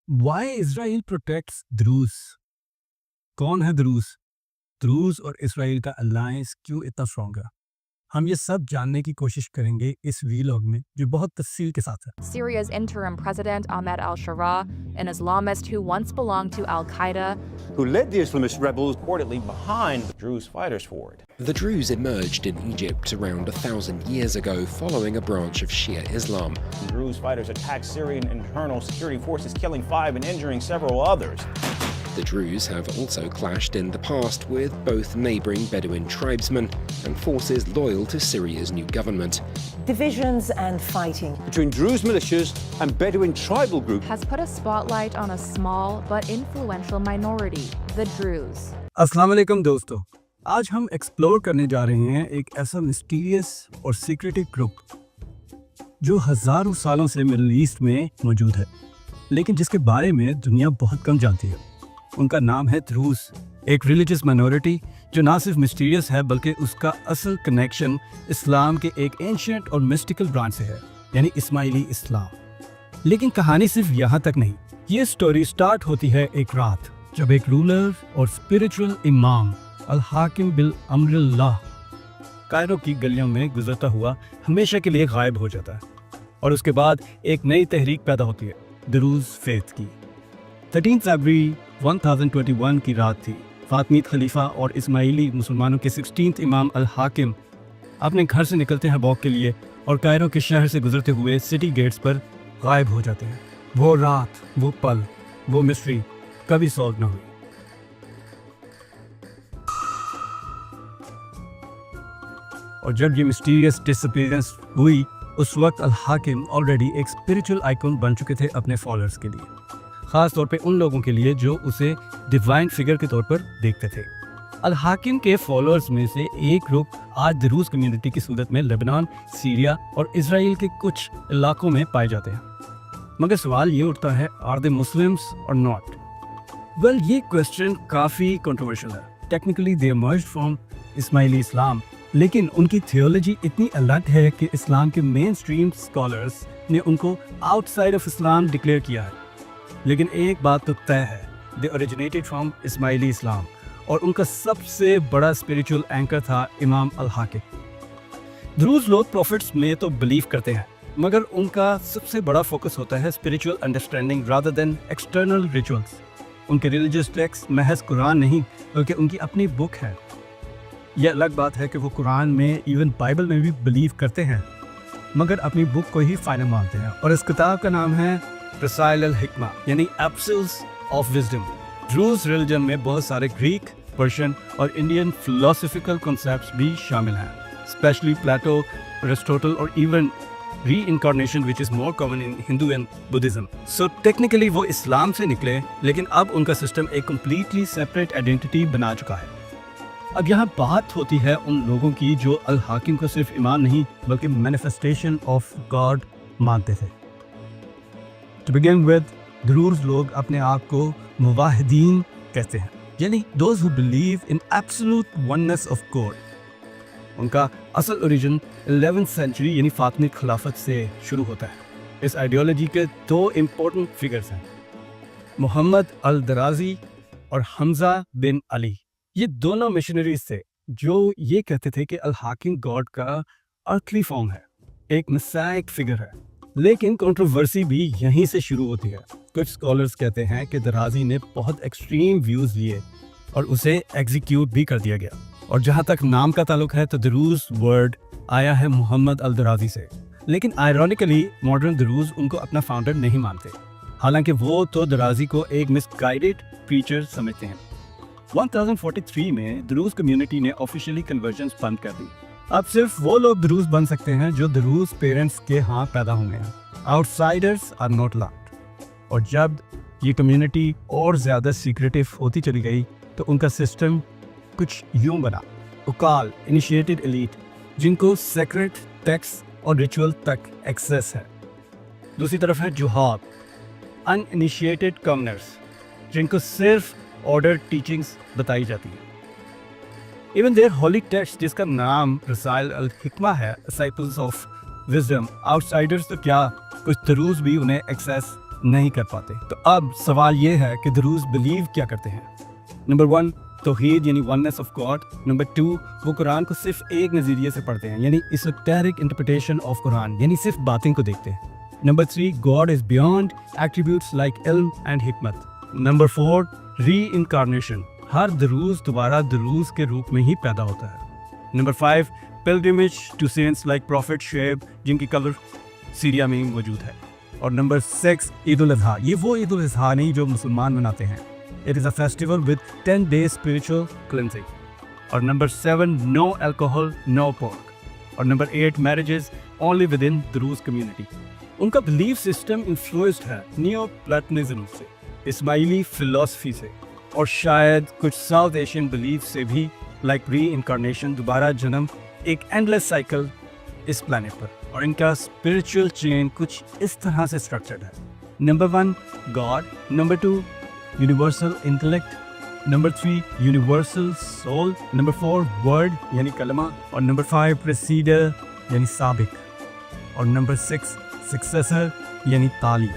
Why Israel protects Druze? कौन है Druze? Druze और इसराइल का अलायंस क्यों इतना स्ट्रॉन्ग है? हम ये सब जानने की कोशिश करेंगे इस वीलॉग में, जो बहुत तफसील के साथ है। Syria's interim president Ahmed al-Shara, an Islamist who once belonged to al-Qaeda, who led the Islamist rebels reportedly behind the Druze fighters forward. The Druze emerged in Egypt around 1,000 years ago following a branch of Shia Islam. The Druze fighters attacked Syrian internal security forces, killing 5 and injuring several others. The Druze have also clashed in the past with both neighbouring Bedouin tribesmen and forces loyal to Syria's new government. Divisions and fighting Between Druze militias and Bedouin tribal groups has put a spotlight on a small but influential minority, the Druze. अस्सलाम वालेकुम दोस्तों, आज हम explore करने जा रहे हैं एक ऐसा मिस्टीरियस और सीक्रेटिव ग्रुप जो हज़ारों सालों से मिडल ईस्ट में मौजूद है, लेकिन जिसके बारे में दुनिया बहुत कम जानती है। उनका नाम है द्रूज, एक रिलीजियस माइनॉरिटी जो ना सिर्फ मिस्टीरियस है बल्कि उसका असल कनेक्शन इस्लाम के एक एंशिएंट और मिस्टिकल ब्रांच से है, यानी इस्माइली इस्लाम। लेकिन कहानी सिर्फ यहाँ तक नहीं। ये स्टोरी स्टार्ट होती है एक रात जब एक रूलर और स्पिरिचुअल इमाम अल हाकिम बिल अम्रिल्लाह कायरो की गलियों में गुजरता हुआ हमेशा के लिए गायब हो जाता है, और उसके बाद एक नई तहरीक पैदा होती है, द्रूज फेथ की। 13 फरवरी 1021 की रात थी। फातमीद खलीफा और इस्माइली मुसलमानों के 16th इमाम अल हाकिम अपने घर से निकलते हैं वॉक के लिए और कायरो के शहर से गुजरते हुए सिटी गेट्स पर गायब हो जाते हैं। वो रात, वो पल, वो मिस्ट्री कभी सॉल्व न हुई। और जब ये मिस्टीरियस डिसअपीयरेंस हुई, उस वक्त अल हाकिम ऑलरेडी एक स्पिरिचुअल आइकॉन बन चुके थे अपने फॉलोअर्स के लिए, खास तौर पे उन लोगों के लिए जो उसे डिवाइन फिगर के तौर पर देखते थे। अल हाकिम के फॉलोअर्स में से एक ग्रुप आज द्रूज कम्युनिटी की सूरत में लेबनान, सीरिया और इसराइल के कुछ इलाकों में पाए जाते हैं। मगर सवाल ये उठता है, आर दे मुस्लिम्स और नॉट? वेल, ये क्वेश्चन काफ़ी कंट्रोवर्शियल है। Technically they emerged from Ismaili Islam, लेकिन उनकी थियोलॉजी इतनी अलग है कि इस्लाम के मेन स्ट्रीम स्कॉलर्स ने उनको आउटसाइड ऑफ इस्लाम डिक्लेयर किया है। लेकिन एक बात तो तय है, दे ओरिजिनेटेड फ्रॉम इस्माइली इस्लाम, और उनका सबसे बड़ा स्पिरिचुअल एंकर था इमाम अल हाकिम। द्रूज लोग प्रॉफिट्स में तो बिलीव करते हैं, मगर उनका सबसे बड़ा फोकस होता है spiritual understanding rather than external rituals. उनके रिलीजियस टेक्स्ट महज कुरान नहीं बल्कि उनकी अपनी बुक है। यह अलग बात है कि वो कुरान में, इवन बाइबल में भी बिलीव करते हैं, मगर अपनी बुक को ही फाइनल मानते हैं, और इस किताब का नाम है रसाइल अल हिकमा, यानी episodes of wisdom. Druze religion में बहुत सारे ग्रीक, पर्शियन और इंडियन फिलोसॉफिकल कॉन्सेप्ट्स भी शामिल हैं, स्पेशली प्लेटो, एरिस्टोटल और even reincarnation which is more common in Hindu and Buddhism. So technically वो इस्लाम से निकले, लेकिन अब उनका सिस्टम एक कम्प्लीटली सेपरेट आइडेंटिटी बना चुका है। अब यहाँ बात होती है उन लोगों की जो अल हाकिम को सिर्फ इमाम नहीं बल्कि मैनिफेस्टेशन ऑफ गॉड मानते थे। टू बिगिन विद, द्रूज लोग अपने आप को मुवाहिदीन कहते हैं, यानी those who believe in absolute oneness of God. उनका असल ओरिजिन 11th सेंचुरी यानी फातमिद खिलाफत से शुरू होता है। इस आइडियोलॉजी के दो इम्पोर्टेंट फिगर्स हैं, मोहम्मद अल दराजी और हमजा बिन अली। ये दोनों मिशनरीज थे जो ये कहते थे कि अल हाकिम गॉड का अर्थली फॉर्म है, एक मसाइक फिगर है। लेकिन कंट्रोवर्सी भी यहीं से शुरू होती है। कुछ स्कॉलर्स कहते हैं कि दराजी ने बहुत एक्सट्रीम व्यूज लिए और उसे एग्जीक्यूट भी कर दिया गया। और जहाँ तक नाम का ताल्लुक है तो द्रूज वर्ड आया है मोहम्मद अल दराजी से, लेकिन आयरॉनिकली मॉडर्न द्रूज उनको अपना फाउंडर नहीं मानते, हालांकि वो तो दराजी को एक मिसगाइडेड प्रीचर समझते हैं। 1043 में द्रूज कम्युनिटी ने ऑफिशियली कन्वर्जन्स बंद कर दी। अब सिर्फ वो लोग द्रूज बन सकते हैं जो द्रूज पेरेंट्स के यहाँ पैदा हुए हैं। Outsiders are not allowed. और जब ये कम्युनिटी और ज़्यादा सीक्रेटिव होती चली गई तो उनका सिस्टम कुछ यूं बना, उकाल, इनिशिएटेड एलीट, जिनको सेक्रेट टेक्स्ट और रिचुअल तक एक्सेस है। दूसरी तरफ है जुहाब, अनइनिशिएटेड कमनर्स, जिनको सिर्फ ऑर्डर टीचिंग्स बताई जाती है। इवन देयर होली टेक्स्ट, जिसका नाम रसाइल अल हिकमा है, डिसाइपल्स ऑफ विजडम, आउटसाइडर्स तो क्या, कुछ द्रूज भी उन्हें एक्सेस नहीं कर पाते। तो अब सवाल ये है कि दरूज बिलीव क्या करते हैं। नंबर 1 तौहीद यानी वननेस ऑफ गॉड। नंबर 2 वो कुरान को सिर्फ एक नज़रिए से पढ़ते हैं यानी एसोटेरिक इंटरप्रिटेशन ऑफ कुरान यानी सिर्फ बातें को देखते हैं। Number 3 God is beyond attributes like इल्म एंड हिकमत। नंबर 4 री इनकारनेशन, हर दरूज दोबारा दरूज के रूप में ही पैदा होता है। Number 5 pilgrimage to saints like prophet Shuaib जिनकी कब्र सीरिया में मौजूद है। और नंबर 6 ईद उल अज़हा, ये वो ईद उल अज़हा नहीं जो मुसलमान मनाते हैं। It is a festival with 10 days spiritual cleansing. और number 7 no alcohol no pork. और number 8 marriages only within Druze community. उनका बिलीफ सिस्टम इन्फ्लुएंस्ड है नियो प्लेटनिज्म से, इस्माइली फिलॉसफी से और शायद कुछ साउथ एशियन बिलीफ से भी, लाइक री इनकारनेशन, दोबारा जन्म, एक एंडलेस साइकिल इस प्लैनेट पर। और इनका स्पिरिचुअल चेन कुछ इस तरह से स्ट्रक्चर्ड है। Number 1 God, number 2 universal intellect, number 3 universal soul, number 4 word यानी कलमा, और नंबर 5 प्रेसीडर यानी साबिक, और नंबर 6 सक्सेसर यानी ताली।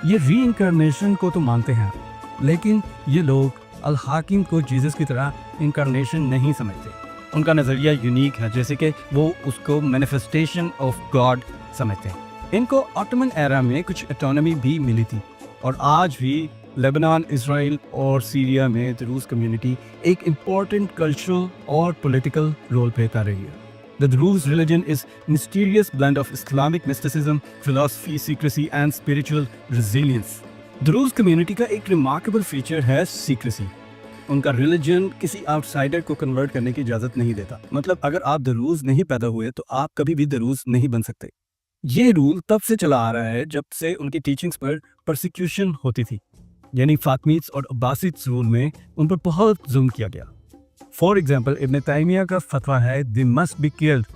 ये री इनकारनेशन को तो मानते हैं लेकिन ये लोग अल हाकिम को जीसस की तरह इनकारनेशन नहीं समझते। उनका नज़रिया यूनिक है, जैसे कि वो उसको मैनिफेस्टेशन ऑफ गॉड समझते हैं। इनको ऑटोमन एरा में कुछ ऑटोनॉमी भी मिली थी और आज भी लेबनान, इजराइल और सीरिया में दरूज कम्युनिटी एक इम्पॉर्टेंट कल्चरल और पॉलिटिकल रोल प्ले कर रही है। The Druze religion is mysterious blend of Islamic mysticism, philosophy, secrecy and spiritual resilience. Druze community का एक remarkable feature है secrecy. उनका religion किसी outsider को convert करने की इजाज़त नहीं देता। मतलब अगर आप दरूज नहीं पैदा हुए तो आप कभी भी दरूज नहीं बन सकते। ये रूल तब से चला आ रहा है जब से उनकी टीचिंग्स पर persecution होती थी, यानी फातमीद्स और अब्बासिड्स रूल में उन पर बहुत जुल्म किया गया। फॉर एग्जाम्पल इब्न तैमिया का फतवा है they must be killed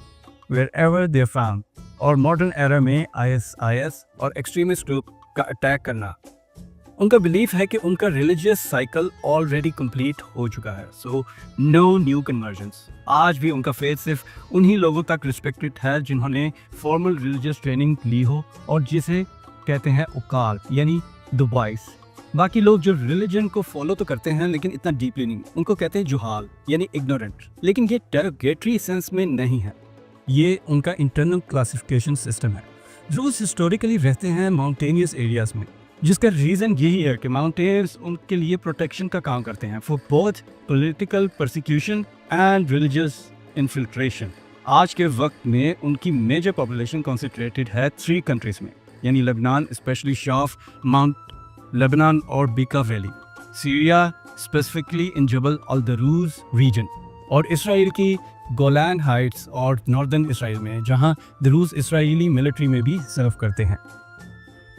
wherever they found, और मॉडर्न एरा में ISIS और एक्सट्रीमिस्ट ग्रुप का अटैक करना। उनका बिलीफ है कि उनका रिलीजियस साइकिल ऑलरेडी कंप्लीट हो चुका है, सो नो न्यू कन्वर्जन्स। आज भी उनका फेथ सिर्फ उन्हीं लोगों तक रिस्पेक्टेड है जिन्होंने फॉर्मल रिलीजियस ट्रेनिंग ली हो और जिसे कहते हैं उकाल यानी द वॉइस। बाकी लोग जो रिलीजन को फॉलो तो करते हैं लेकिन इतना डीपली नहीं, उनको कहते हैं जुहाल यानी इग्नोरेंट। लेकिन ये डेरोगेटरी सेंस में नहीं है, ये उनका इंटरनल क्लासिफिकेशन सिस्टम है। ड्रूज हिस्टोरिकली रहते हैं माउंटेनियस एरियाज में, जिसका रीज़न यही है कि माउंटेन्स उनके लिए प्रोटेक्शन का काम करते हैं for both political persecution and religious infiltration. आज के वक्त में उनकी मेजर पॉपुलेशन कॉन्सेंट्रेटेड है 3 कंट्रीज में, यानी Lebanon specially Chouf Mount Lebanon और Beqaa valley, Syria specifically in Jabal al Druze region, और इसराइल की गोलान हाइट्स और नॉर्दर्न इसराइल में जहां दरूज इसराइली मिलिट्री में भी सर्व करते हैं।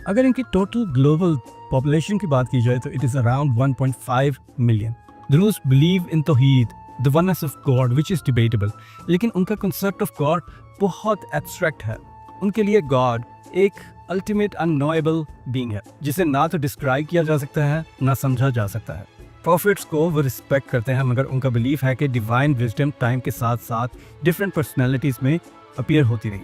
अगर इनकी टोटल ग्लोबल पॉपुलेशन की बात की जाए तो it is around 1.5 million. Druze believe in तौहीद, the oneness of God which is debatable, लेकिन उनका कंसेप्ट ऑफ गॉड बहुत एब्स्ट्रैक्ट है। उनके लिए गॉड एक अल्टीमेट अननोएबल बीइंग है जिसे ना तो डिस्क्राइब किया जा सकता है ना समझा जा सकता है। प्रॉफिट्स को वो रिस्पेक्ट करते हैं मगर उनका बिलीफ है कि डिवाइन विजडम टाइम के साथ साथ डिफरेंट पर्सनैलिटीज़ में अपीयर होती रही।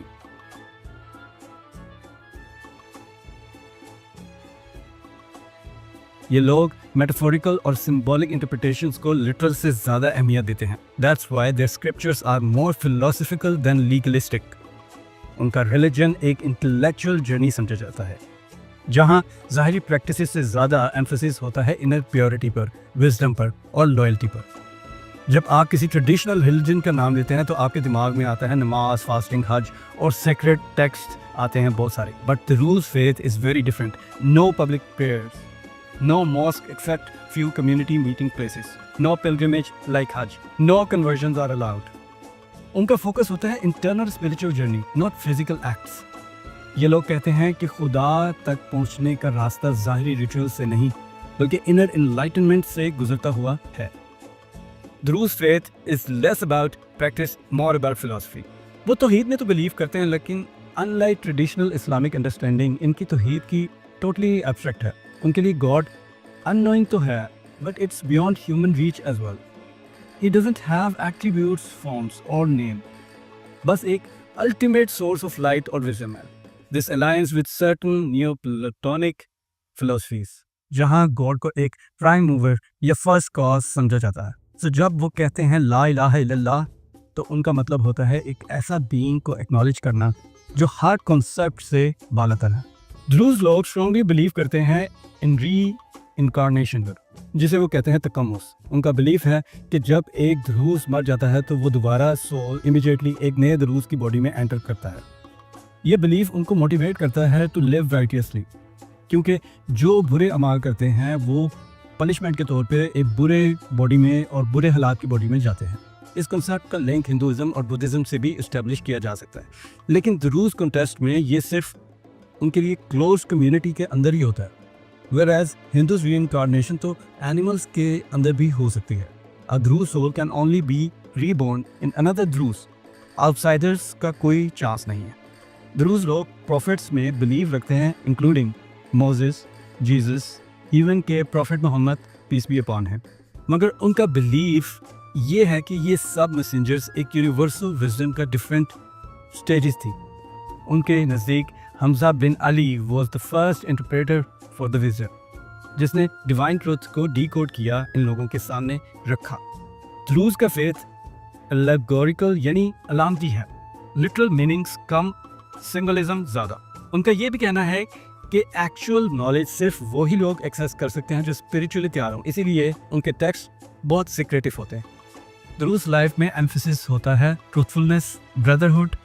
ये लोग मेटाफोरिकल और सिंबॉलिक इंटरप्रिटेशंस को लिटरल से ज़्यादा अहमियत देते हैं। That's why their scriptures are more philosophical than legalistic. उनका रिलीजन एक इंटेलेक्चुअल जर्नी समझा जाता है जहां ज़ाहिरी प्रैक्टिसेस से ज़्यादा एम्फेसिस होता है इनर प्योरिटी पर, विजडम पर और लॉयल्टी पर। जब आप किसी ट्रेडिशनल रिलीजन का नाम लेते हैं तो आपके दिमाग में आता है नमाज, फास्टिंग, हज और सेक्रेड टेक्स्ट आते हैं बहुत सारे। But the rules faith is very different. No public prayers, no mosque except few community meeting places, no pilgrimage like Hajj, no conversions are allowed. उनका फोकस होता है internal spiritual journey, not physical acts. ये लोग कहते हैं कि खुदा तक पहुंचने का रास्ता ज़ाहिरी रिचुअल से नहीं बल्कि इनर एनलाइटनमेंट से गुजरता हुआ है। Druze faith is less about practice, more about philosophy. वो तौहीद में तो बिलीव करते हैं लेकिन अनलाइक ट्रेडिशनल इस्लामिक अंडरस्टैंडिंग इनकी तौहीद की टोटली एब्स्ट्रैक्ट है। उनके लिए गॉड अननोइंग तो है but it's beyond human reach as well. He doesn't have attributes, forms और नेम, बस एक अल्टीमेट सोर्स ऑफ लाइट और विजडम है। This alliance with certain Neoplatonic philosophies, जहाँ गॉड को एक प्राइम मूवर या फर्स्ट कॉज समझा जाता है। तो जब वो कहते हैं ला इलाहा इल्लल्लाह, तो उनका मतलब होता है एक ऐसा बीइंग को एक्नॉलेज करना जो हर कॉन्सेप्ट से बालातर है। द्रूज लोग स्ट्रांगली बिलीव करते हैं इन री इनकारनेशन, जिसे वो कहते हैं तकम्मुस। उनका बिलीफ है कि जब एक ध्रुज मर जाता है तो वो दोबारा सोल इमीडिएटली एक नए ध्रुज की बॉडी में एंटर करता है। ये बिलीफ उनको मोटिवेट करता है टू लिव राइटियसली, क्योंकि जो बुरे अमाल करते हैं वो पनिशमेंट के तौर पे एक बुरे बॉडी में और बुरे हालात की बॉडी में जाते हैं। इस कंसेप्ट का लिंक हिंदुज़म और बुद्धिज़्म से भी इस्टेब्लिश किया जा सकता है, लेकिन ध्रुज कॉन्टेक्स्ट में ये सिर्फ उनके लिए क्लोज कम्युनिटी के अंदर ही होता है, whereas Hindus reincarnation तो एनिमल्स के अंदर भी हो सकती है। A Dhruv soul can only be reborn in another Dhruz. Outsiders का कोई चांस नहीं है। ध्रुज लोग प्रॉफिट्स में बिलीव रखते हैं, इंक्लूडिंग मोसेस, जीसस, इवन के prophet Muhammad peace be upon है। मगर उनका बिलीफ ये है कि ये सब मैसेंजर्स एक यूनिवर्सल विजडम का डिफरेंट स्टेजेस थी। उनके नज़दीक Hamza bin Ali was the first interpreter for the wisdom, जिसने डिवाइन ट्रुथ को डीकोड किया, इन लोगों के सामने रखा। ध्रुज का फेथ एलेगोरिकल यानी अलामती है, लिटरल मीनिंग्स कम, सिंबलिज्म ज़्यादा। उनका ये भी कहना है कि एक्चुअल नॉलेज सिर्फ वही लोग एक्सेस कर सकते हैं जो स्पिरिचुअली तैयार हों, इसीलिए उनके टेक्स्ट बहुत सीक्रेटिव होते हैं। ध्रुज लाइफ में एम्फेसिस होता है truthfulness, brotherhood,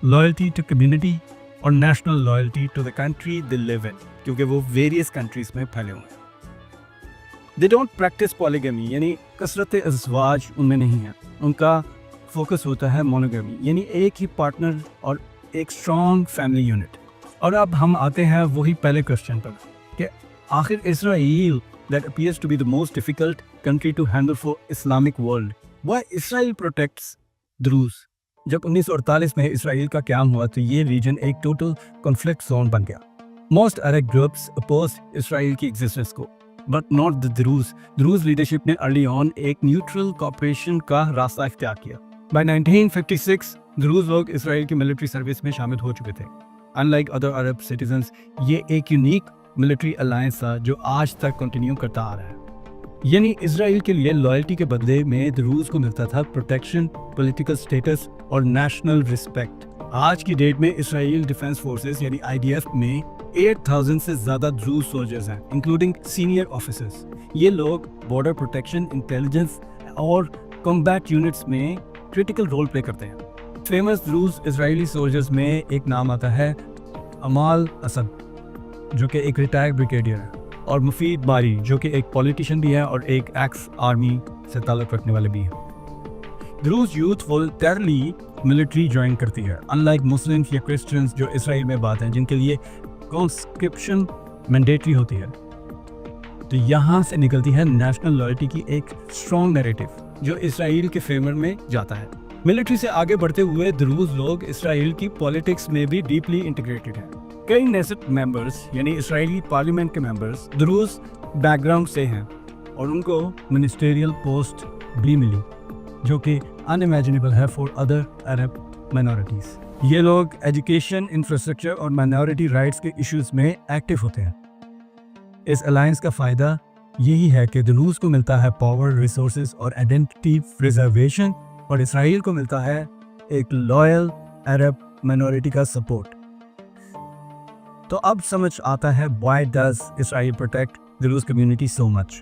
loyalty to community और national loyalty to the country they live in, क्योंकि वो वेरियस कंट्रीज में फैले हुए हैं। दे डोंट प्रैक्टिस पॉलीगमी यानी कसरत अज़वाज उनमें नहीं है। उनका फोकस होता है मोनोगमी यानी एक ही पार्टनर और एक स्ट्रॉन्ग फैमिली यूनिट। और अब हम आते हैं वही पहले क्वेश्चन पर कि आखिर Israel that appears to be the most difficult country to handle for Islamic world, why Israel protects Druze? जब 1948 में इसराइल का क़याम हुआ तो ये रीजन एक टोटल कॉन्फ्लिक्ट जोन बन गया। मोस्ट अरब ग्रुप्स अपोज्ड इसराइल की एग्जिस्टेंस को, but not the Druze. Druze leadership ने अर्ली ऑन एक न्यूट्रल कॉपरेशन का रास्ता इख्तियार किया। बाय 1956 द्रूज लोग इसराइल की मिलिट्री सर्विस में शामिल हो चुके थे। अनलाइक अदर अरब सिटीजन्स, ये एक यूनिक मिलिट्री अलायंस था जो आज तक कंटिन्यू करता आ रहा है। यानी इसराइल के लिए लॉयल्टी के बदले में द्रूज को मिलता था प्रोटेक्शन, पॉलिटिकल स्टेटस और नेशनल रिस्पेक्ट। आज की डेट में इसराइल डिफेंस फोर्सेस यानी IDF में 8000 से ज़्यादा द्रूज सोल्जर्स हैं, इंक्लूडिंग सीनियर ऑफिसर्स। ये लोग बॉर्डर प्रोटेक्शन, इंटेलिजेंस और कॉम्बैट यूनिट्स में क्रिटिकल रोल प्ले करते हैं। फेमस द्रूज इसराइली सोल्जर्स में एक नाम आता है अमाल असद, जो कि एक रिटायर्ड ब्रिगेडियर है, और मुफीद बारी, जो कि एक पॉलिटिशियन भी है और एक एक्स आर्मी से ताल्लुक़ रखने वाले भी हैं। Druze youth voluntarily military join करती है, अनलाइक मुस्लिम्स या क्रिश्चियंस जो इसराइल में बात हैं, जिनके लिए कॉन्स्क्रिप्शन मैंडेटरी होती है। तो यहाँ से निकलती है नेशनल लॉयल्टी की एक स्ट्रॉन्ग नैरेटिव जो इसराइल के फेवर में जाता है। मिलिट्री से आगे बढ़ते हुए द्रूज लोग इसराइल की पॉलिटिक्स में भी डीपली इंटीग्रेटेड हैं। कई नेसेट मेंबर्स यानी इसराइली पार्लियामेंट के मेंबर्स द्रूज बैकग्राउंड से हैं और उनको मिनिस्टेरियल पोस्ट भी मिली, जो कि अनइमेजिनेबल है फॉर अदर अरब माइनॉरिटीज़। ये लोग एजुकेशन, इंफ्रास्ट्रक्चर और माइनॉरिटी राइट्स के इश्यूज में एक्टिव होते हैं। इस अलायंस का फ़ायदा यही है कि द्रूज को मिलता है पावर, रिसोर्सेज और आइडेंटिटी प्रिजर्वेशन, और इसराइल को मिलता है एक लॉयल अरब माइनॉरिटी का सपोर्ट। तो अब समझ आता है why does Israel protect Druze community so much?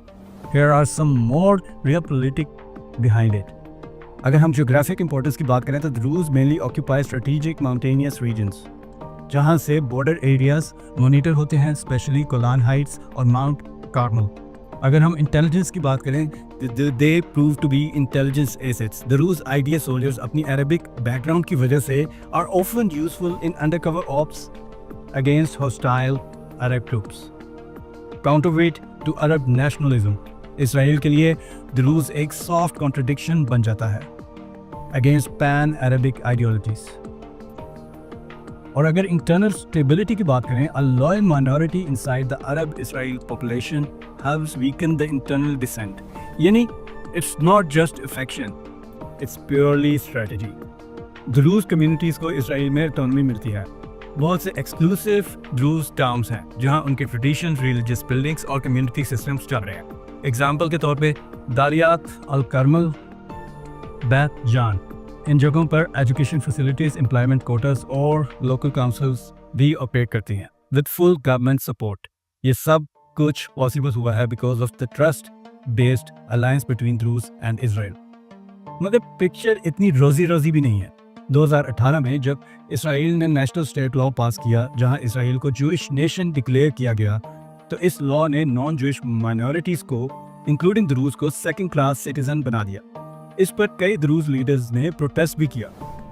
Here are some more real politics behind it. अगर हम geographic importance की बात करें तो Druze mainly occupy strategic mountainous regions, जहाँ से border areas monitor होते हैं, especially Golan Heights और Mount Carmel. अगर हम इंटेलिजेंस की बात करें, they prove to be intelligence assets. Druze IDF soldiers अपनी Arabic background की वजह से are often useful in undercover ops against hostile Arab troops. Counterweight to Arab nationalism, Israel के लिए द्रूज एक सॉफ्ट कॉन्ट्रडिक्शन बन जाता है अगेंस्ट पैन अरबिक आइडियोलॉजीज। और अगर इंटरनल स्टेबिलिटी की बात करें, a loyal minority inside the Arab Israel population helps weaken the internal dissent. यानी it's not just affection, it's purely strategy. Druze communities को इसराइल में ऑटोनॉमी मिलती है, بہت سے ایکسکلوسیو ڈروز ٹاؤنز ہیں جہاں ان کے ٹریڈیشن، ریلیجیس بلڈنگس اور کمیونٹی سسٹمز چل رہے ہیں. ایگزامپل کے طور پہ داریات الکرمل، بیت جان، ان جگہوں پر ایجوکیشن فیسلٹیز، امپلائمنٹ کوٹاز اور لوکل کاؤنسلز بھی آپریٹ کرتی ہیں وتھ فل گورنمنٹ سپورٹ. یہ سب کچھ پاسبل ہوا ہے because of the trust based alliance between Druze and Israel. مگر پکچر اتنی روزی بھی نہیں ہے. 2018 میں جب اسرائیل نے نیشنل اسٹیٹ لا پاس کیا جہاں اسرائیل کو جوئش نیشن ڈکلیئر کیا گیا، تو اس لا نے نان جوئش مائنورٹیز کو انکلوڈنگ دروز کو سیکنڈ کلاس سٹیزن بنا دیا. اس پر کئی دروز لیڈرز نے پروٹیسٹ بھی کیا.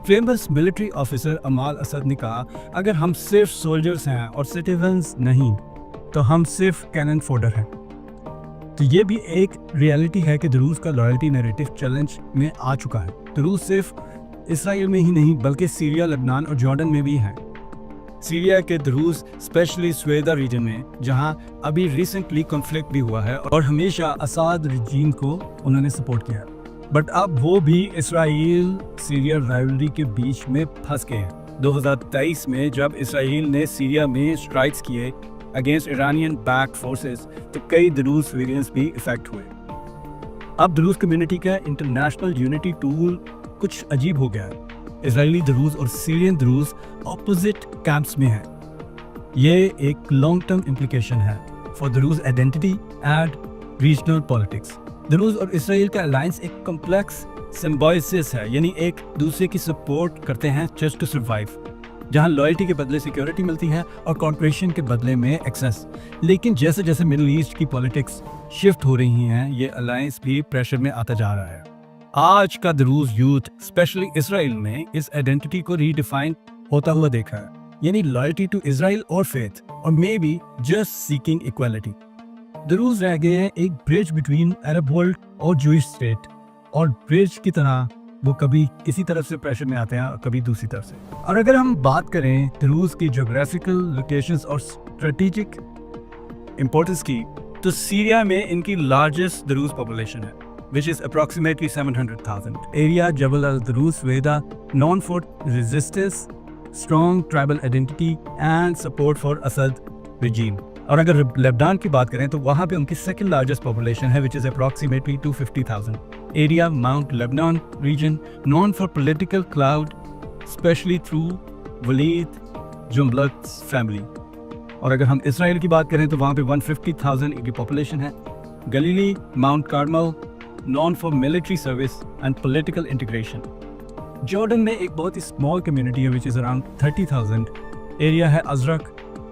فیمس ملٹری آفیسر امال اسد نے کہا اگر ہم صرف سولجرز ہیں اور سٹیزنز نہیں تو ہم صرف کینن فوڈر ہیں. تو یہ بھی ایک ریالٹی ہے کہ دروز کا لائلٹی نیریٹو چیلنج میں آ چکا ہے. دروز صرف اسرائیل میں ہی نہیں بلکہ سیریا، لبنان اور جارڈن میں بھی ہیں. سیریا کے دروز اسپیشلی سویدا ریجن میں جہاں ابھی ریسنٹلی کنفلکٹ بھی ہوا ہے اور ہمیشہ اساد رجیم کو انہوں نے سپورٹ کیا ہے. بٹ اب وہ بھی اسرائیل سیریا رائولری کے بیچ میں پھنس گئے ہیں. 2023 میں جب اسرائیل نے سیریا میں اسٹرائکس کیے اگینسٹ ایرانین بیک فورسز تو کئی دروز سویرینز بھی افیکٹ ہوئے. اب دروز کمیونٹی کا انٹرنیشنل یونٹی ٹول کچھ عجیب ہو گیا ہے. اسرائیلی دروز اور سیرین دروز اپوزٹ کیمپس میں ہیں. یہ ایک لانگ ٹرم امپلیکیشن ہے for Druze identity and regional politics. Druze اور اسرائیل کا الائنس ایک کمپلیکس سمبائسس ہے، یعنی ایک دوسرے کی سپورٹ کرتے ہیں جسٹ ٹو سروائیو، جہاں لائلٹی کے بدلے سیکیورٹی ملتی ہے اور کانٹریشن کے بدلے میں ایکسیس. لیکن جیسے جیسے مڈل ایسٹ کی پالیٹکس شفٹ ہو رہی ہیں یہ الائنس بھی پریشر میں آتا جا رہا ہے. آج کا دروز یوتھ اسپیشلی اسرائیل میں اس آئیڈینٹی کو ری ڈیفائن ہوتا ہوا دیکھا ہے، یعنی لائلٹی ٹو اسرائیل اور فیتھ اور may be just seeking equality. Druze رہ گئے ہیں ایک برج بٹوین عرب ورلڈ اور جوئش اسٹیٹ، اور برج کی طرح وہ کبھی کسی طرف سے پریشر میں آتے ہیں اور کبھی دوسری طرف سے. اور اگر ہم بات کریں دروز کی جغرافیکل لوکیشنز اور اسٹریٹجک امپورٹنس کی تو سیریا میں ان کی لارجسٹ دروز پاپولیشن ہے which is approximately 700,000. Area Jabal al-Druze Veda known for resistance, strong tribal identity and support for Assad regime. اور اگر لبنان کی بات کریں تو وہاں پہ ان کی سیکنڈ لارجسٹ پاپولیشن ہے which is approximately 250,000. Area Mount Lebanon region known for political clout especially through Walid Jumblat's family. اور اگر ہم اسرائیل کی بات کریں تو وہاں پہ 150,000 کی پاپولیشن ہے. Galilee Mount Carmel known for military service and political integration. Jordan میں ایک بہت ہی small community ہے which is around 30,000. Area ہے ازرق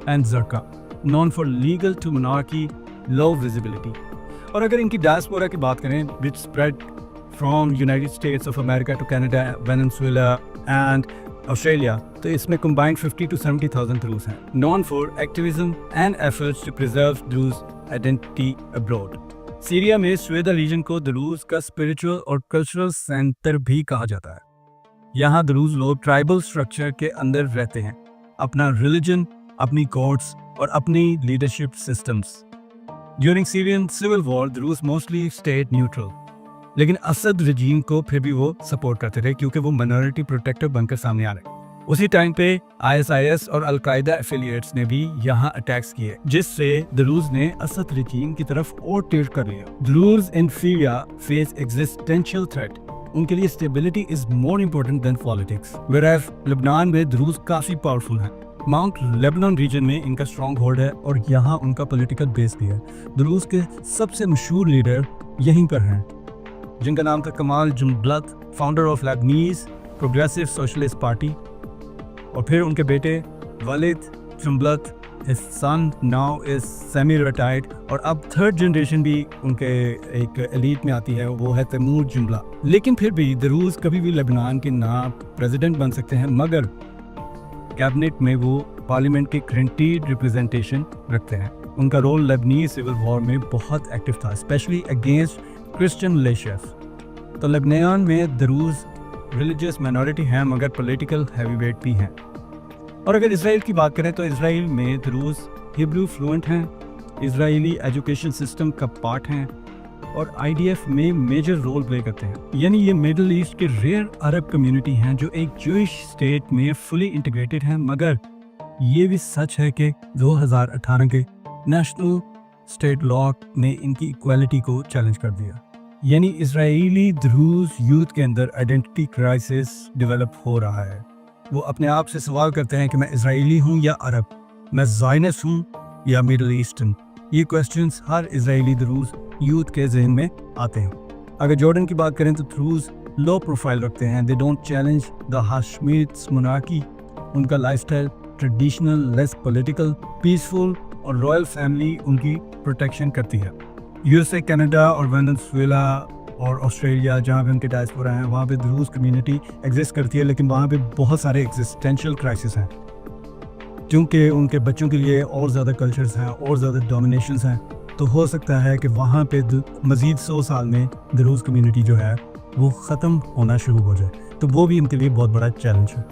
and Zarqa known for legal to monarchy, low visibility. اور اگر ان کی diaspora کی بات کریں which spread from United States of America to Canada, Venezuela and Australia تو اس میں combined 50 to 70,000 Druze ہیں known for activism and efforts to preserve Druze identity abroad. Syria میں سویدا ریجن کو دروز کا اسپریچول اور کلچرل سینٹر بھی کہا جاتا ہے. یہاں دروز لوگ ٹرائبل سٹرکچر کے اندر رہتے ہیں، اپنا ریلیجن، اپنی کورٹس اور اپنی leadership systems. During Syrian civil war Druze mostly stayed neutral, لیکن اسد رجیم کو پھر بھی وہ سپورٹ کرتے رہے کیونکہ وہ مائنورٹی پروٹیکٹر بن کر سامنے آ رہے. اسی ٹائم پہ ISIS اور القاعدہ ایفیلیٹس نے بھی یہاں اٹیکس کیے جس سے دروز نے اسد رجیم کی طرف اور ٹیل کر لیا. Druze in Syria face existential threat. ان کے لیے stability is more important than politics. Whereas لبنان میں دروز کافی پاورفل ہیں. ماؤنٹ لیبنان ریجن میں ان کا اسٹرانگ ہولڈ ہے اور یہاں ان کا پولیٹیکل بیس بھی ہے. دروز کے سب سے مشہور لیڈر یہیں پر ہیں جن کا نام تھا Kamal Jumblatt, founder of Lebanese Progressive Socialist Party. اور پھر ان کے بیٹے والد جنبلت، his son now is semi retired اور اب تھرڈ جنریشن بھی ان کے ایک ایلیٹ میں آتی ہے، وہ ہے تیمور جنبلا. لیکن پھر بھی دروز کبھی بھی لبنان کے نہ پریزیڈنٹ بن سکتے ہیں مگر کیبنٹ میں وہ پارلیمنٹ کی گرانٹیڈ ریپرزنٹیشن رکھتے ہیں. ان کا رول لبنی سول وار میں بہت ایکٹیو تھا اسپیشلی اگینسٹ کرسچن ملیشیاز. تو لبنان میں دروز ریلیجیس مائنورٹی ہیں مگر پولیٹیکل ہیوی ویٹ بھی ہیں. اور اگر اسرائیل کی بات کریں تو اسرائیل میں دروز ہیبرو فلوئنٹ ہیں، اسرائیلی ایجوکیشن سسٹم کا پارٹ ہیں اور IDF میں میجر رول پلے کرتے ہیں. یعنی یہ میڈل ایسٹ کے ریئر عرب کمیونٹی ہیں جو ایک جوئش اسٹیٹ میں فلی انٹیگریٹڈ ہیں مگر یہ بھی سچ ہے کہ 2018 کے نیشنل اسٹیٹ لا نے ان کی ایکویلٹی کو چیلنج کر دیا. یعنی اسرائیلی دروز یوتھ کے اندر آئیڈینٹی کرائسس ڈیولپ ہو رہا ہے. وہ اپنے آپ سے سوال کرتے ہیں کہ میں اسرائیلی ہوں یا عرب, میں زائنسٹ ہوں یا میڈل ایسٹرن. یہ کویسچنز ہر اسرائیلی دروز یوتھ کے ذہن میں آتے ہیں. اگر جارڈن کی بات کریں تو دروز لو پروفائل رکھتے ہیں. دے ڈونٹ چیلنج دا ہاشمیٹس مونارکی. ان کا لائف اسٹائل ٹریڈیشنل, لیس پولیٹیکل, پیسفل اور رائل فیملی ان کی پروٹیکشن کرتی ہے. یو ایس اے, کینیڈا اور وینزویلا اور آسٹریلیا جہاں پہ ان کے ڈائسپورا ہیں وہاں پہ دروز کمیونٹی ایگزسٹ کرتی ہے, لیکن وہاں پہ بہت سارے ایگزسٹینشیل کرائسس ہیں کیونکہ ان کے بچوں کے لیے اور زیادہ کلچرز ہیں اور زیادہ ڈومینیشنز ہیں. تو ہو سکتا ہے کہ وہاں پہ مزید 100 سال میں دروز کمیونٹی جو ہے وہ ختم ہونا شروع ہو جائے. تو وہ بھی ان کے لیے بہت بڑا چیلنج ہے.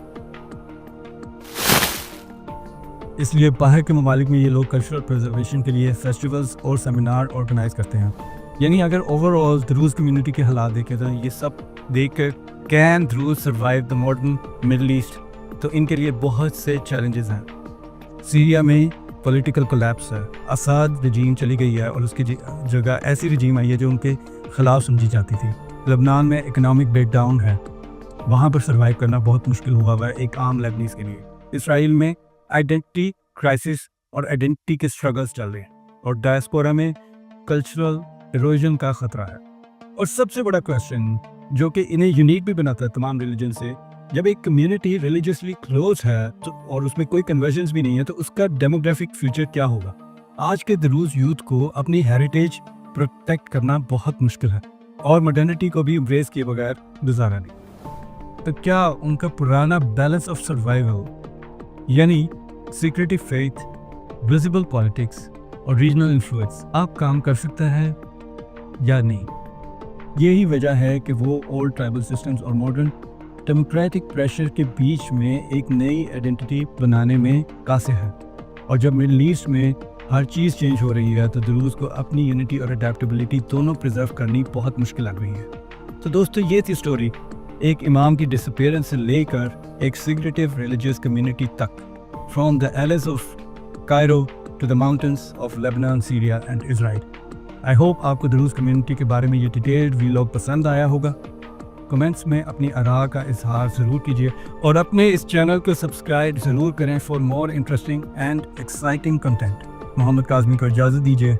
اس لیے باہر کے ممالک میں یہ لوگ کلچرل پرزرویشن کے لیے فیسٹیولز اور سیمینار آرگنائز کرتے ہیں. یعنی اگر اوور آل دروز کمیونٹی کے حالات دیکھیں تو یہ سب دیکھ کر can Druze survive the modern Middle East, تو ان کے لیے بہت سے چیلنجز ہیں. سیریا میں پولیٹیکل کولیپس ہے, اساد رجیم چلی گئی ہے اور اس کی جگہ ایسی رجیم آئی ہے جو ان کے خلاف سمجھی جاتی تھی. لبنان میں اکنامک بریک ڈاؤن ہے, وہاں پر سروائیو کرنا بہت مشکل ہوا ہے ایک عام لیبنیز کے لیے. اسرائیل میں آئیڈینٹی کرائسس اور آئیڈینٹی کے سٹرگلز چل رہے ہیں اور ڈائسپورا میں کلچرل ایروژن کا خطرہ ہے. اور سب سے بڑا کویسچن جو کہ انہیں یونیک بھی بناتا ہے تمام ریلیجن سے, جب ایک کمیونٹی ریلیجیسلی کلوز ہے تو اور اس میں کوئی کنورژنس بھی نہیں ہے تو اس کا ڈیموگرافک فیوچر کیا ہوگا. آج کے دروز یوتھ کو اپنی ہیریٹیج پروٹیکٹ کرنا بہت مشکل ہے اور ماڈرنٹی کو بھی امبریس کیے بغیر گزارا نہیں. تو کیا ان کا پرانا بیلنس آف سروائیول یعنی سیکریٹی فیتھ, ویزیبل پالیٹکس اور ریجنل انفلوئنس آپ کام کر سکتا ہے یا نہیں؟ یہی وجہ ہے کہ وہ اولڈ ٹرائبل سسٹمز اور ماڈرن ڈیموکریٹک پریشر کے بیچ میں ایک نئی آئیڈینٹی بنانے میں قاصر ہے. اور جب مڈل ایسٹ میں ہر چیز چینج ہو رہی ہے تو دروز کو اپنی یونٹی اور اڈیپٹیبلٹی دونوں پریزرو کرنی بہت مشکل لگ رہی ہے. تو دوستو یہ تھی سٹوری ایک امام کی ڈسپیئرنس سے لے کر ایک سیکریٹیو ریلیجیس کمیونٹی تک, from the hills of Cairo to the mountains of Lebanon, Syria and Israel. I hope آپ کو دروز کمیونٹی کے بارے میں یہ ڈیٹیلڈ ویلاگ پسند آیا ہوگا. کمنٹس میں اپنی آراء کا اظہار ضرور کیجیے اور اپنے اس چینل کو سبسکرائب ضرور کریں for more interesting and exciting content. Muhammad Kazmi کو اجازت دیجیے.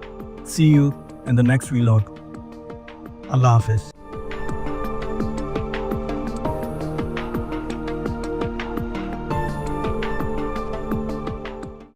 See you in the next vlog. اللہ حافظ.